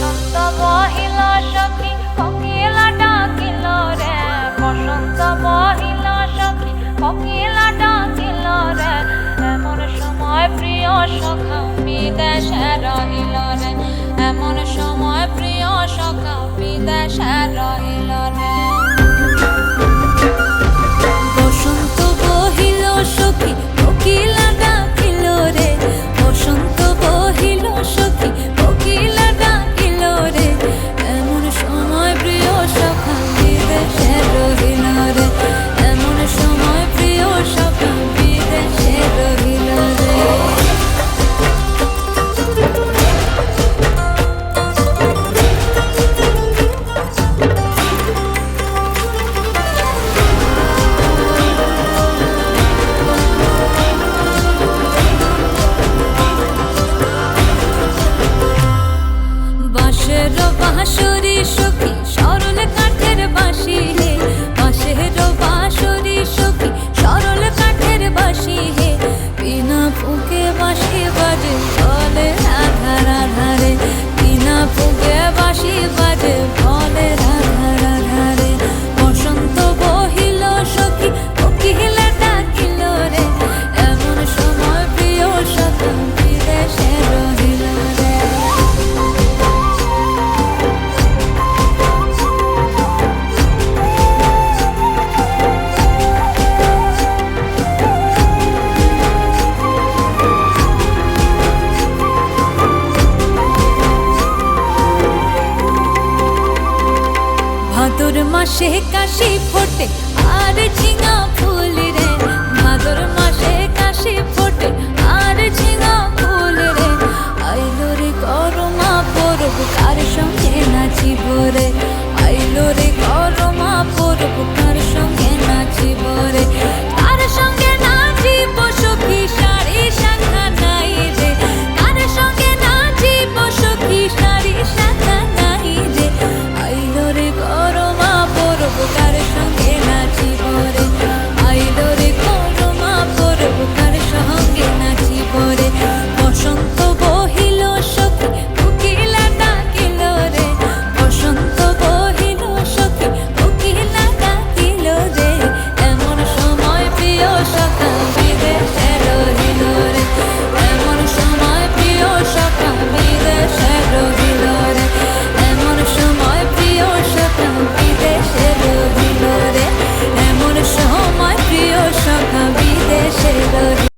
বসন্ত বহিল সখী কোকিলা ডাকিল রে, বসন্ত বহিল সখী কোকিলা ডাকিল রে, এমন সময় প্রিয় সখা বিদেশে রহিল রে, এমন সময় প্রিয় সখা বিদেশে রহিল রে। বসন্ত বহিল সখী কোকিলা ডাকিল রে, বসন্ত বহিল সখী কোকিলা ডাকিল রে, এমন সময় প্রিয় সখা বিদেশে রহিল রে, এমন সময় প্রিয় সখা বিদেশে রহিল রে। বাঁশের বাঁশরি সখী সরল কাঠের বাঁশি হে, বাঁশের বাঁশরি সখী সরল কাঠের বাঁশি হে, বিনা ফুঁকে বাঁশি বাজে বলে রাধা রাধা রে, বিনা ফুঁকে বাঁশি বাজে বলে রাধা রাধা রে। বসন্ত বহিল সখী কোকিলা ডাকিল রে, এমন সময় প্রিয় সখা বিদেশে রহিল রে। ভাদর মাসে কাশি ফোটে আর ঝিঙা ফুল রে, ভাদর মাসে কাশি ফোটে আর ঝিঙা ফুল রে, আইলো রে করমা পরব কার সঙ্গে নাচিব রে, আইলো রে করমা পরব কার সঙ্গে নাচিব রে।